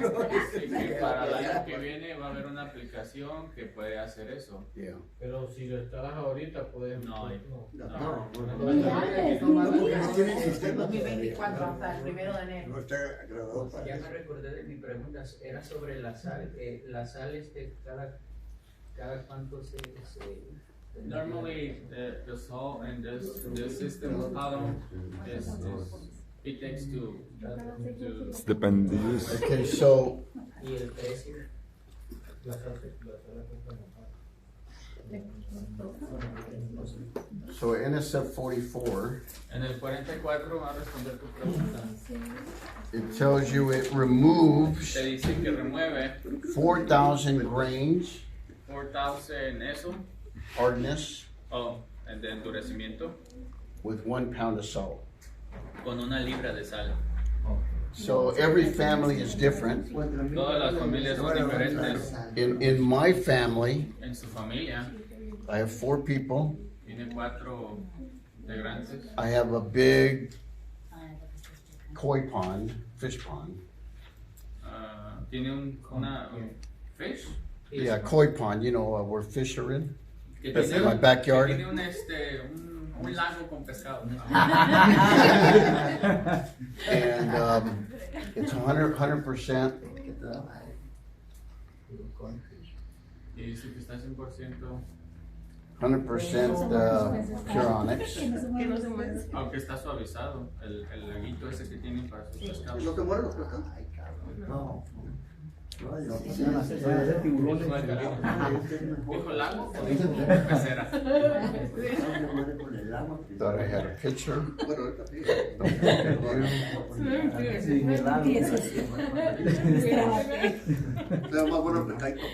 que para el año que viene va a haber una aplicación que puede hacer eso. Yeah. Pero si lo instalas ahorita, puedes. No. Porque no tiene sistema 2024 hasta el 1 de enero. No está grabado para Ya me eso. recordé de mi pregunta, era sobre la sal. La sal, cada cuánto se Normally, the salt in this system, how long it takes to Depende de use. Okay, so y el precio. NSF 44, En el 44 va a responder tu pregunta. it tells you it removes Te dice que remueve 4,000 grains 4,000 eso, hardness el de endurecimiento, with 1 pound of salt. con 1 libra de sal. So every family is different. Todas las familias son diferentes. In my family, En su familia I have 4 people. tiene 4 integrantes. I have a big koi pond, fish pond. Tiene un fish. Yeah, koi pond, you know, where fish are in. Que In my backyard. que tiene un lago con pescado. And it's 100% Y dice que está 100%, 100% Puronics. aunque está suavizado, el laguito ese que tienen para sus pescados. ¿No te mueren los pescados? No. ¿Dijo lago o dijo pecera? Thought I had a picture. Bueno, ahorita sí. Pero más bueno el pescadito.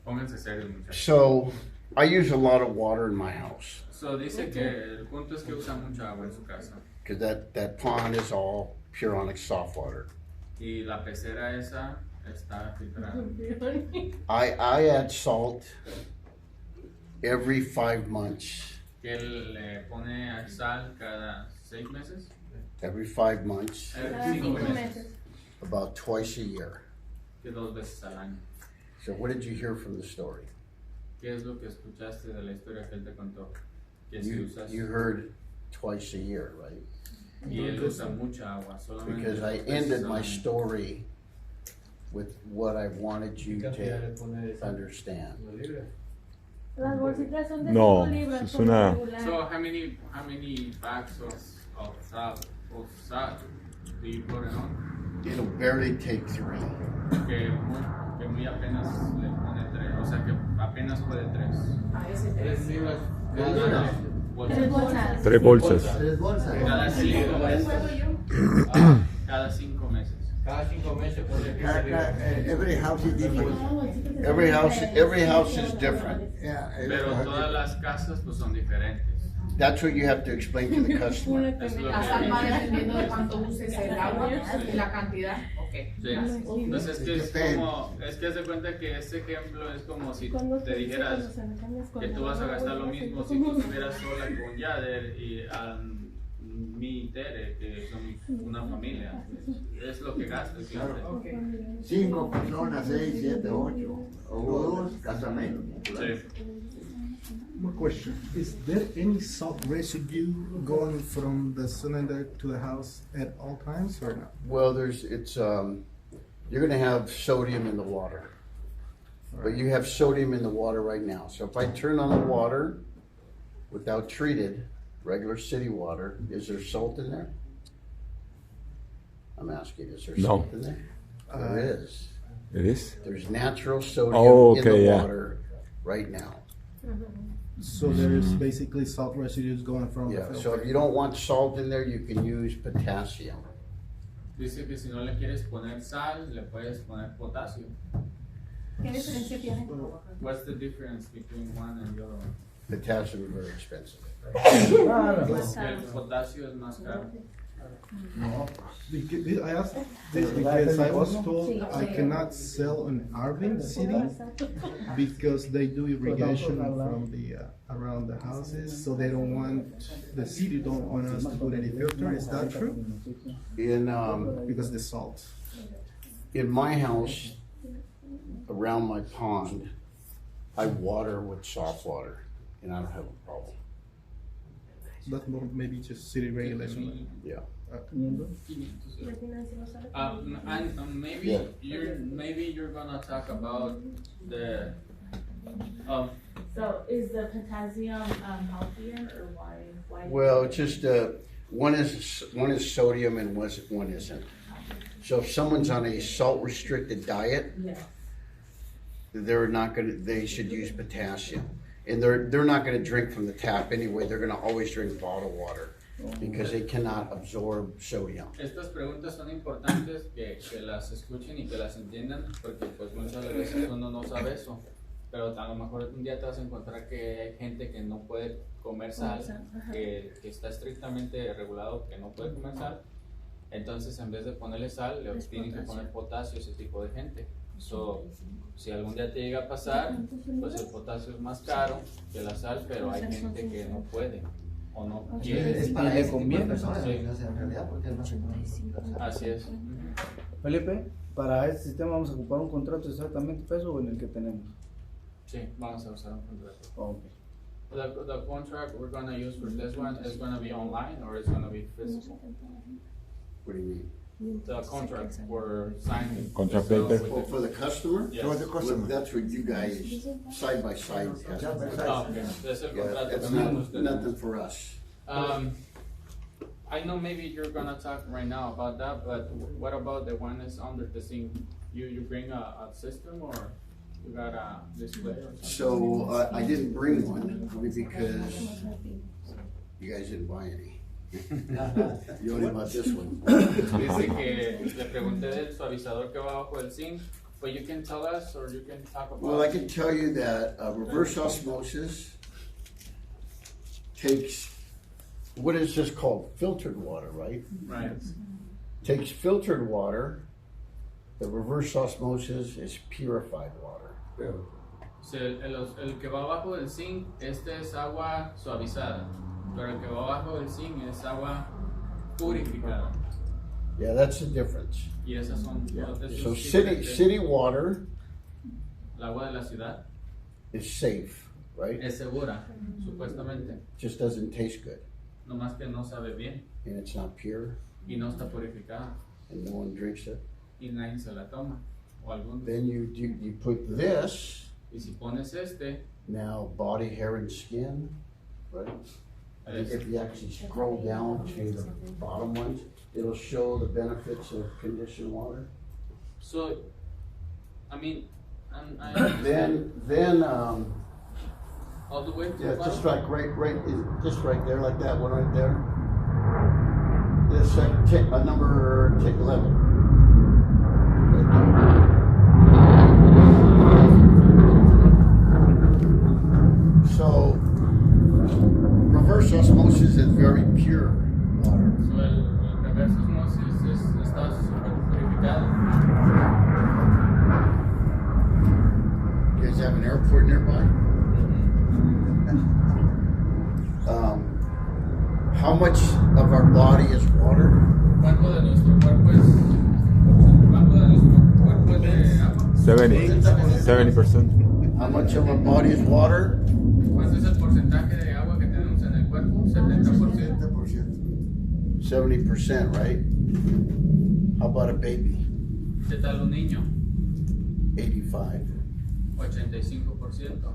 Pónganse serios, muchachos. So I use a lot of water in my house So dice que el punto es que usa mucha agua en su casa. because that pond is all Puronic soft water. Y la pecera esa está filtrada. I add salt every 5 months. Que él le pone sal cada 6 meses. Every 5 months, Cada 5 meses. about twice a year. Que 2 veces al año. So what did you hear from the story? ¿Qué es lo que escuchaste de la historia que él te contó? Que si usas. You heard twice a year, right? Y él usa mucha agua, solamente. Because I 2 veces ended al my año. story with what I wanted you to understand. Las bolsitas son de No, 5 libras. es por una- lo regular. So how many bags of salt do you put it on? It'll barely take 3. Que muy apenas le pone 3, o sea que apenas puede 3. A ese precio. Tres bolsas. 3 bolsas. Tres bolsas. Cada 5 meses. Cada 5 meses. Cada 5 meses puede que Every house is different. Every house is different. Yeah, Pero todas las casas pues son diferentes. That's what you have to explain to the customer. Es lo La sal va que dependiendo de cuánto uses el agua y la cantidad. Ok. sí. Entonces es que haz de cuenta que este ejemplo es como si te dijeras que tú vas a gastar lo mismo si tú estuvieras sola con Yader y mi y Tere, que son una familia. Es lo que gastas, claro. 5 personas, 6, 7, 8. O 2, casa menos. Sí. More question. Is there any salt residue going from the cylinder to the house at all times or not? Well, you're going to have sodium in the water. But you have sodium in the water right now. So if I turn on the water without treated, regular city water, is there salt in there? I'm asking, is there No. salt in there? There is. It is? There's natural sodium Oh, in okay, the yeah. water right now. So there is basically salt residues going from Yeah, the so filter. if you don't want salt in there, you can use potassium. Dice que si no le quieres poner sal, le puedes poner potasio. ¿Qué diferencia tiene? What's the difference between one and the other one? Potassium is very expensive. El potasio es más caro. I asked this because I was told I cannot sell in Arvin City because they do irrigation from the around the houses, so they don't want the city don't want us to put any filter. Is that true? In Because the salt. in my house, around my pond, I water with soft water, and I don't have a problem. That's more maybe just city regulation. Yeah. And maybe you're gonna talk about the So is the potassium healthier or why? Well, it's just one is sodium and one isn't. So if someone's on a salt restricted diet, Yeah. they should use potassium. And they're not gonna drink from the tap anyway, they're gonna always drink bottled water because they cannot absorb sodium. Estas preguntas son importantes que las escuchen y que las entiendan porque pues muchas veces uno no sabe eso. Pero a lo mejor un día te vas a encontrar que hay gente que no puede comer sal, que está estrictamente regulado que no puede comer sal. Entonces en vez de ponerle sal, le tienen que poner potasio a ese tipo de gente. So, si algún día te llega a pasar, pues el potasio es más caro que la sal, pero hay gente que no puede o no quiere. Es para le conviene, ¿no? Sí. En realidad, porque es más económico. Así es. Felipe, para este sistema vamos a ocupar un contrato exactamente peso o en el que tenemos. Sí, vamos a usar un contrato. Okay. The contract we're going to use for this one is going to be online or it's going to be physical? What do you mean? The contract we're signing. Contract So, paper. Well, for the customer? Yes. For the customer. That's what you guys, side by side. have to do. Ah, okay. Es el Yeah, contrato that's que tenemos not, nothing for us. I know maybe you're gonna talk right now about that, but what about the one that's under the sink? You bring a system or you got a display or something? So, I didn't bring one only because you guys didn't buy any. You only bought this one. Dice que le pregunté del suavizador que va abajo del zinc, but you can tell us or you can talk about. Well, I can tell you that reverse osmosis takes, what is this called? Filtered water, right? Right. Takes filtered water. The reverse osmosis is purified water. So, el que va abajo del zinc, este es agua suavizada, pero el que va abajo del zinc es agua purificada. Yeah, that's the difference. Y esas son dos de So sus city water El agua de la ciudad is safe, right? es segura, supuestamente, Just doesn't taste good, nomás que no sabe bien and it's not pure, y no está purificada and no one drinks it. y nadie se la toma o algunos. Then you put this, Y si pones este, now body, hair, and skin, right? es- If you actually scroll down to the bottom ones, it'll show the benefits of conditioned water. so, I mean, I understand Then, all the way to yeah, the just bottom. like just right there, like that one right there. This number 11. So, reverse osmosis is very pure water. So, el reverso osmosis está súper purificado. You guys have an airport nearby? How much of our body is water? ¿Cuánto de nuestro cuerpo es? ¿Cuánto de nuestro cuerpo es de agua? 70%. How much of our body is water? ¿Cuánto es el porcentaje de agua que tenemos en el cuerpo? 70%. 70%, right? How about a baby? ¿Qué tal un niño? 85. 85%.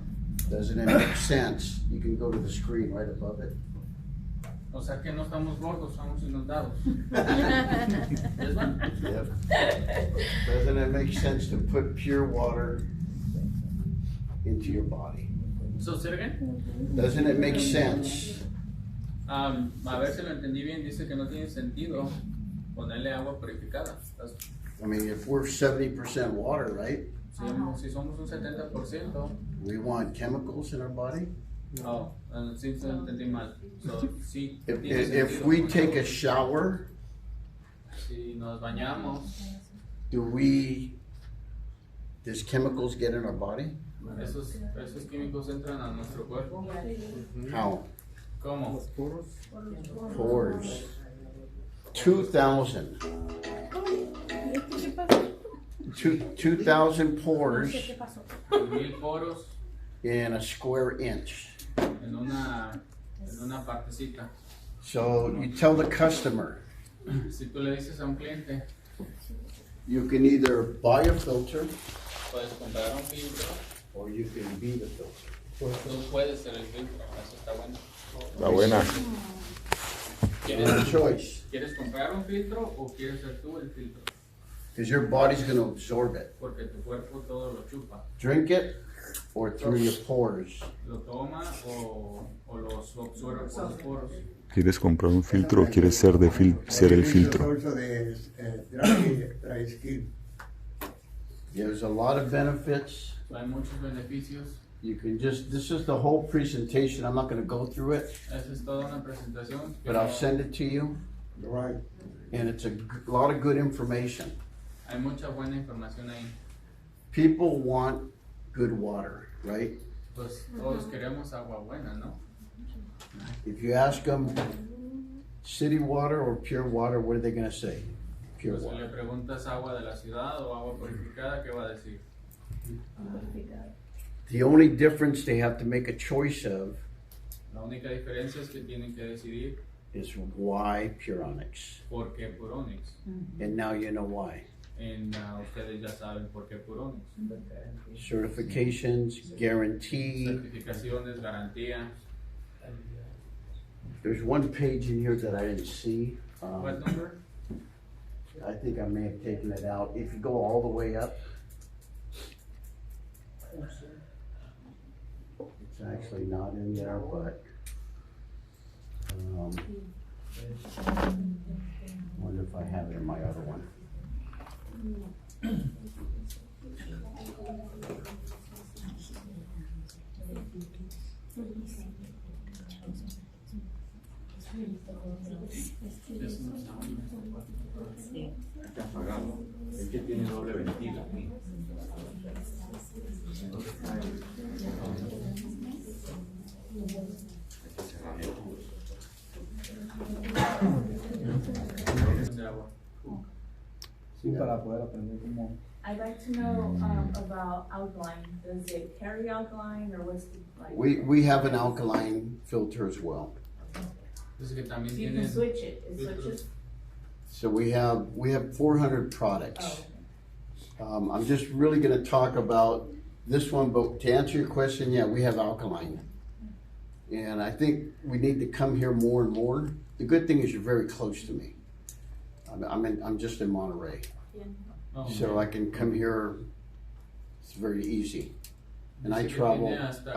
Doesn't it make sense? You can go to the screen right above it. O sea que no estamos gordos, estamos inundados. Yep. Doesn't it make sense to put pure water into your body? So, Sergen, Doesn't it make sense? a ver si lo entendí bien, dice que no tiene sentido ponerle agua purificada. I mean, if we're 70% water, right? Si somos un 70%, We want chemicals in our body. sí se lo entendí mal. So, sí If, tiene if sentido we poner take a agua. shower, Si nos bañamos, does chemicals get in our body? esos químicos entran a nuestro cuerpo. How? ¿Cómo? Pores. 2,000. 2,000 pores 1000 poros in a square inch. en una partecita. So you tell the customer, Si tú le dices a un cliente, you can either buy a filter puedes comprar un filtro or you can be the filter. tú puedes ser el filtro. Eso está bueno. La buena. It's a choice, ¿Quieres comprar un filtro o quieres ser tú el filtro? because your body's going to absorb it. Porque tu cuerpo todo lo chupa. Drink it or through your pores. Lo toma o los absorbe por los poros. ¿Quieres comprar un filtro o quieres ser ser el filtro? Also de dry skin. There's a lot of benefits. Hay muchos beneficios. You can this is the whole presentation. I'm not going to go through it, Esa es toda una presentación. but I'll send it to you. Right. And it's a lot of good information. Hay mucha buena información ahí. People want good water, right? Pues todos queremos agua buena, ¿no? If you ask them city water or pure water, what are they going to say? Pure Pues si le water. preguntas agua de la ciudad o agua purificada, ¿qué va a decir? The only difference they have to make a choice of La única diferencia es que tienen que decidir is why Puronics. por qué Puronix. And now you know why. Ustedes ya saben por qué Puronix. Certifications, guarantee. Certificaciones, garantía. There's one page in here that I didn't see. What number? I think I may have taken it out. If you go all the way up, it's actually not in there, but wonder if I have it in my other one. Está apagado. Es que tiene doble ventila. Sí, para poder aprender cómo. I'd like to know about alkaline. Does it carry alkaline or what's the like? We have an alkaline filter as well. Entonces que también You can switch it. It switches. So we have 400 products. I'm just really going to talk about this one, but to answer your question, yeah, we have alkaline. And I think we need to come here more and more. The good thing is you're very close to me. I'm just in Monterey. Oh, So I can come here, it's very easy. And I travel. Tiene hasta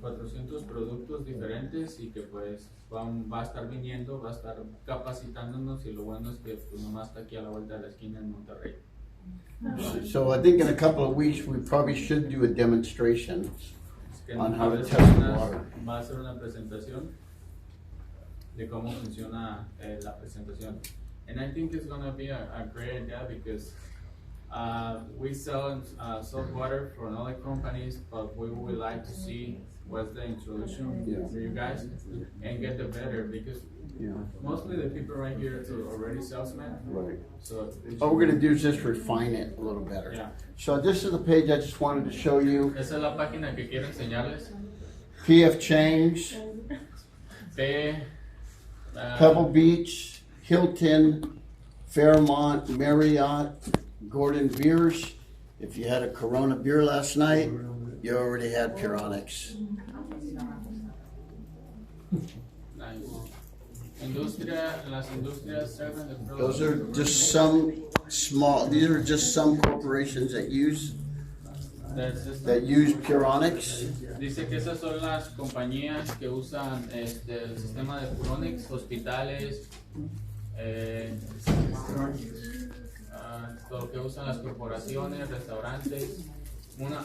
400 productos diferentes y que pues va a estar viniendo, va a estar capacitándonos y lo bueno es que pues nomás está aquí a la vuelta de la esquina en Monterrey. So I think in a couple of weeks, we probably should do a demonstration Es que on en how to varias test the semanas water. va a hacer una presentación de cómo funciona la presentación. And I think it's going to be a great idea because we sell salt water for other companies, but we would like to see what's the introduction for you guys and get the better because mostly the people right here are already salesmen. Right. So All we're gonna do is just refine it a little better. Yeah. So this is the page I just wanted to show you. Esa es la página que quiero enseñarles. P.F. Chang's, Pebble Beach, Hilton, Fairmont, Marriott, Gordon Beers. If you had a Corona beer last night, you already had Puronics. Nice. Las industrias serven the products. Those are just some these are just some corporations that use Puronics. Dice que esas son las compañías que usan el sistema de Puronix, hospitales, lo que usan las corporaciones, restaurantes,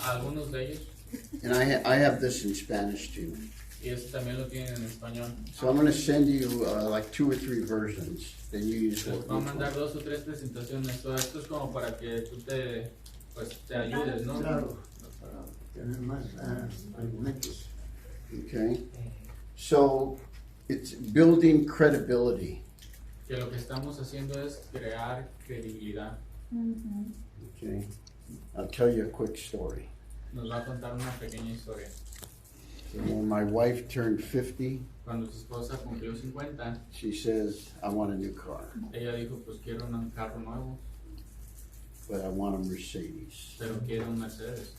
algunos de ellos. And I have this in Spanish too. Y eso también lo tienen en español. So I'm going to send you like 2 or 3 versions. Then you use Les voy a mandar 2 o 3 presentaciones. So, esto es como para que tú te ayudes, ¿no? Claro, para tener más argumentos. Okay. So it's building credibility. Que lo que estamos haciendo es crear credibilidad. Okay, I'll tell you a quick story. Nos va a contar una pequeña historia. So when my wife turned 50, Cuando su esposa cumplió 50, she says, I want a new car, ella dijo, pues quiero un carro nuevo, but I want a Mercedes. pero quiero un Mercedes.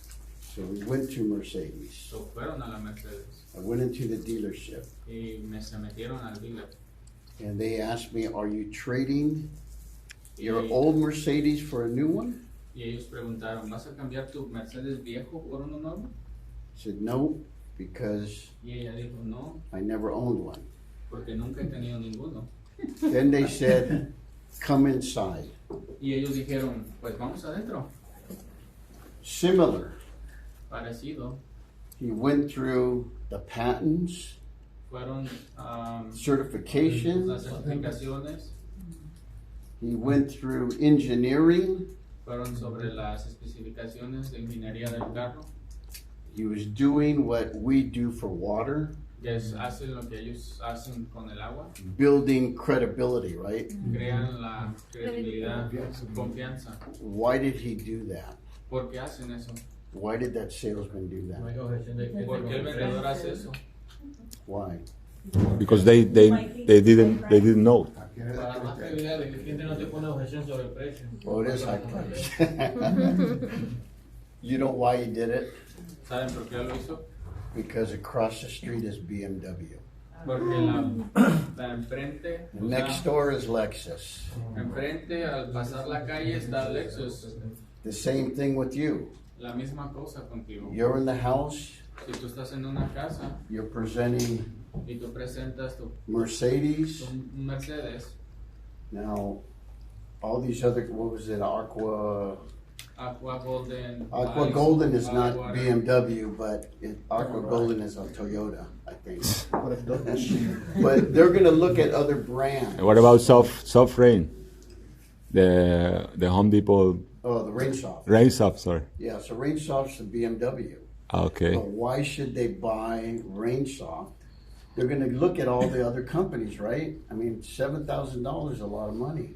So we went to Mercedes. So fueron a la Mercedes I went into the dealership y se metieron al dealer. and they asked me, are you trading your Y- old Mercedes for a new one? Y ellos preguntaron, ¿vas a cambiar tu Mercedes viejo por uno nuevo? I said, no, because Y ella dijo, no, I never owned one. porque nunca he tenido ninguno. Then they said, come inside. Y ellos dijeron, pues vamos adentro. Similar. Parecido. He went through the patents, Fueron certifications. las certificaciones, He went through engineering. fueron sobre las especificaciones de ingeniería del carro. He was doing what we do for water, Que hacen lo que ellos hacen con el agua. building credibility, right? Crean la credibilidad, confianza. Why did he do that? ¿Por qué hacen eso? Why did that salesman do No that? hay objeción de que ¿Por qué el vendedor hace eso? Why? Because they didn't know. Para más credibilidad de que el cliente no te pone objeción sobre el precio. Oh, it is high price. You know why he did it? ¿Saben por qué lo hizo? Because across the street is BMW. Porque la enfrente, The next door is Lexus. enfrente al pasar la calle está Lexus. The same thing with you. La misma cosa contigo. You're in the house, Si tú estás en una casa you're presenting y tú presentas tu Mercedes. un Mercedes, Now, all these other, what was it, Aqua Golden. Aqua Golden is not BMW, but Aqua Golden is a Toyota, I think. But they're gonna look at other brands. What about Soft Rain? The Home Depot Oh, the Rain Soft. Rain Soft, sorry. Yeah, so Rain Soft's the BMW. Okay. But why should they buy Rain Soft? They're gonna look at all the other companies, right? I mean, $7,000 is a lot of money.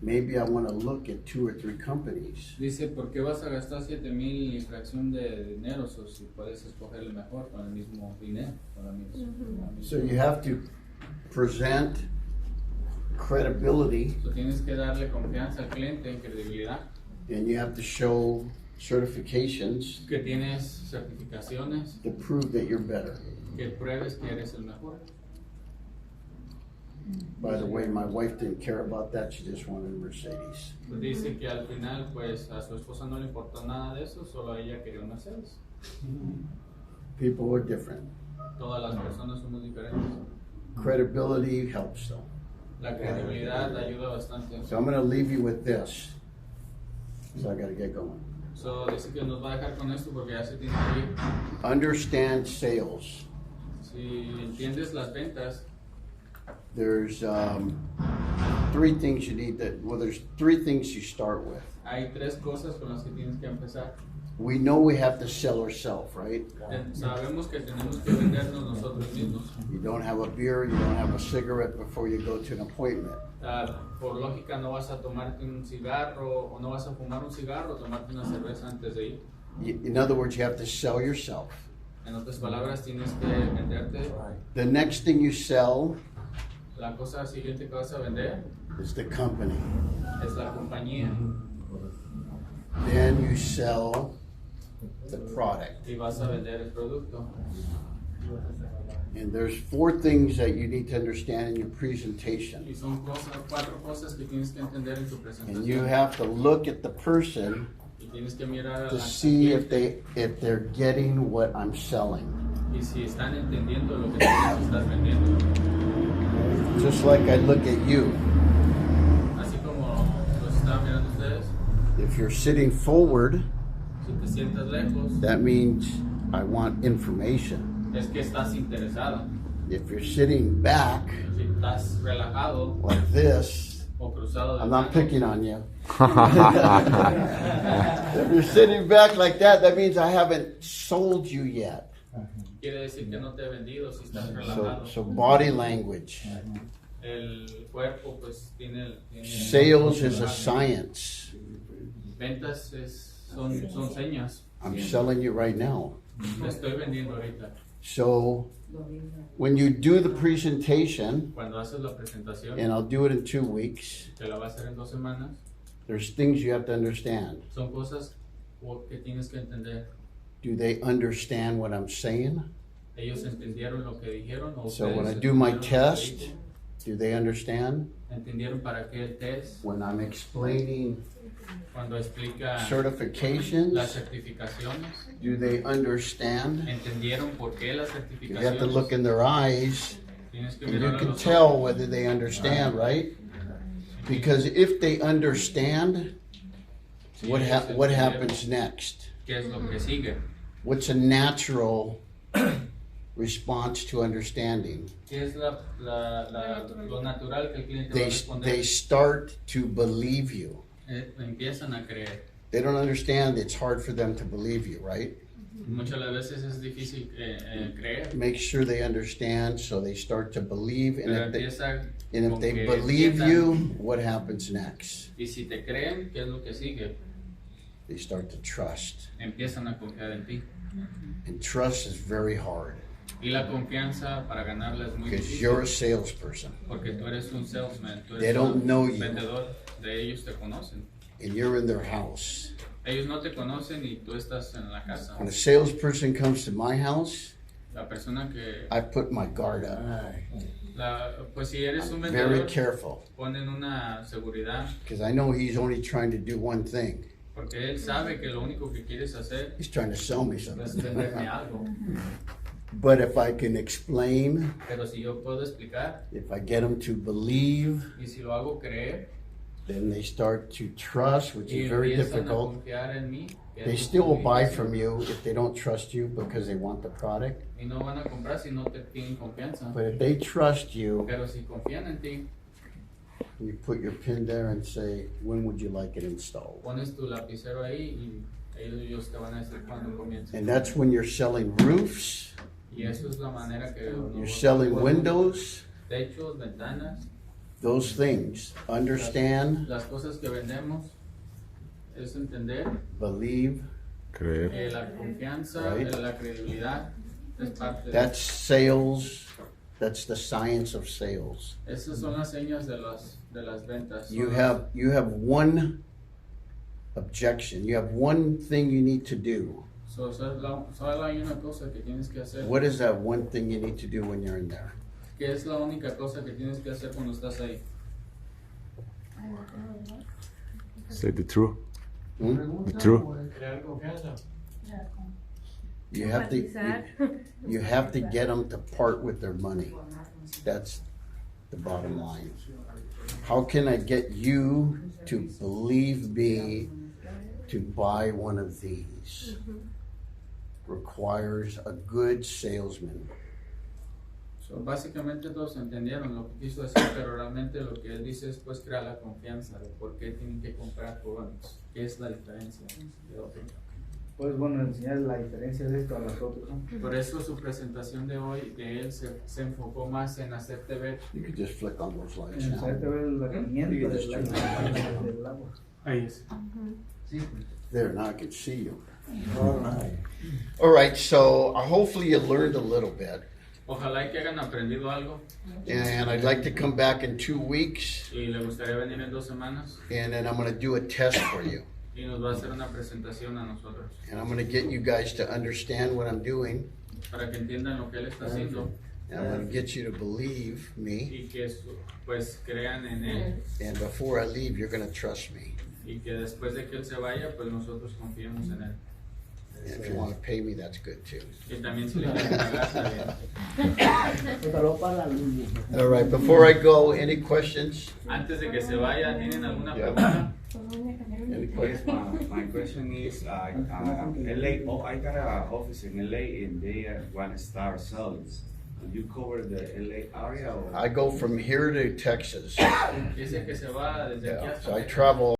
Maybe I wanna look at 2 or 3 companies. Dice, ¿por qué vas a gastar 7,000 y fracción de dinero? O si puedes escoger el mejor con el mismo dinero. Con la misma. So you have to present credibility, So tienes que darle confianza al cliente, credibilidad, and you have to show certifications que tienes certificaciones, to prove that you're better. que pruebes que eres el mejor. By the way, my wife didn't care about that, she just wanted a Mercedes. Dice que al final, pues a su esposa no le importó nada de eso, solo a ella quería un Mercedes. People are different. Todas las personas somos diferentes. Credibility helps though. La credibilidad ayuda bastante. So I'm gonna leave you with this, so I gotta get going. So dice que nos va a dejar con esto porque ya se tiene que ir. Understand sales. Si entiendes las ventas, There's 3 things you need that, well, there's 3 things you start with. hay 3 cosas con las que tienes que empezar. We know we have to sell ourselves, right? Sabemos que tenemos que vendernos nosotros mismos. You don't have a beer, you don't have a cigarette before you go to an appointment. Por lógica no vas a tomarte un cigarro o no vas a fumar un cigarro o tomarte una cerveza antes de ir. In other words, you have to sell yourself. En otras palabras, tienes que venderte. The next thing you sell La cosa siguiente que vas a vender is the company. es la compañía Then you sell the product. y vas a vender el producto. And there's 4 things that you need to understand in your presentation. Y son 4 cosas que tienes que entender en tu And you presentación. have to look at the person Y tienes que mirar a to la see gente if they're getting what I'm selling. y si están entendiendo lo que tú estás vendiendo. Just like I look at you. Así como los están mirando ustedes, If you're sitting forward, si te sientas lejos, that means I want information. es que estás interesado. If you're sitting back Si estás relajado like this, o cruzado de I'm not manos, picking on you. If you're sitting back like that means I haven't sold you yet. quiere decir que no te he vendido si estás So, relajado. so body language. el cuerpo pues tiene Sales is a science. ventas son señas. I'm selling you right now. Le estoy vendiendo ahorita. So when you do the presentation, Cuando haces la presentación, and I'll do it in 2 weeks, que la va a hacer en 2 semanas, there's things you have to understand. son cosas que tienes que entender. Do they understand what I'm saying? Ellos entendieron lo que dijeron o So when I ustedes do my entendieron lo que test, dije? do they understand? ¿Entendieron para qué el test? When I'm explaining Cuando explica las certifications, certificaciones, do they understand? ¿entendieron por qué las You have to look certificaciones? in their eyes, Tienes que and you mirar a can los tell ojos. whether they understand, right? Because if they understand, what happens next? ¿Qué es lo que sigue? What's a natural response to understanding? ¿Qué es lo natural que el cliente va a They responder? start to believe you. Empiezan a creer. They don't understand. It's hard for them to believe you, right? Muchas las veces es difícil creer, Make sure they understand, so they start to believe, pero and empieza if con they que believe entiendan. you, what happens next? Y si te creen, ¿qué es lo que sigue? They start to trust, Empiezan a confiar en ti. and trust is very hard Y la confianza para ganarla es muy because you're a difícil, salesperson porque tú eres un salesman, tú They eres don't un know you. vendedor, de ellos te conocen. and you're in their house. Ellos no te conocen y tú estás en la casa. When a salesperson comes to my house, La persona que, I put my guard up. pues si eres un I'm very vendedor, careful ponen una seguridad, because I know he's only trying to do one thing. porque él sabe que lo único que quieres hacer He's trying to sell me es something. venderme algo. But if I can explain, Pero si yo puedo explicar if I get them to believe, y si lo hago creer then they start to trust, which y is very empiezan a difficult. confiar en mí, que They es still will muy buy difícil, from you if they don't trust you because they want the product. y no van a comprar si no te tienen confianza. But if they trust you, Pero si confían en ti, you put your pin there and say, when would you like it installed? pones tu lapicero ahí y ellos te van a decir cuándo comienza. And that's when you're selling roofs, Y eso es la manera que you're selling windows, techos, ventanas, those things. Understand, las cosas que vendemos es entender believe. Creer. la confianza, Right. la credibilidad es parte de That's sales. That's the science of sales. esas son las señas de las ventas. You Son have one objection. You have one thing you need to do. solo hay una cosa que tienes que hacer. What is that one thing you need to do when you're in there? ¿Qué es la única cosa que tienes que hacer cuando estás ahí? Say the truth. Hmm? The truth. Crear confianza. You have to get them to part with their money. That's the bottom line. How can I get you to believe me to buy one of these? Requires a good salesman. So, básicamente todos entendieron lo que quiso decir, pero realmente lo que él dice es pues crear la confianza de por qué tienen que comprar Coronas, qué es la diferencia de otro. Pues bueno, enseñar la diferencia de esto a las otras, ¿no? Por eso su presentación de hoy, de él se enfocó más en hacerte ver. You could just flick on those lights En now. hacerte ver el rendimiento del agua. Ahí es. There, now I can see you. All right, so hopefully you learned a little bit. Ojalá y que hayan aprendido algo And I'd like to come back in 2 weeks, y le gustaría venir en 2 semanas and then I'm going to do a test for you. y nos va a hacer una presentación a nosotros And I'm going to get you guys to understand what I'm doing. para que entiendan lo que él está haciendo And I'm going to get you to believe me. y que pues crean en él And before I leave, you're going to trust me. y que después de que él se vaya pues nosotros confiemos en él. And if you want to pay me, that's good too. Y también si le quieren pagar, está bien. All right, before I go, any questions? Antes de que se vaya, ¿tienen alguna Yeah. pregunta? Any Yes, questions? my question is, LA, I got an office in LA and they are one-star sales. Do you cover the LA area or? I go from here to Texas. Dice que se va desde aquí Yeah, hasta so I Texas. travel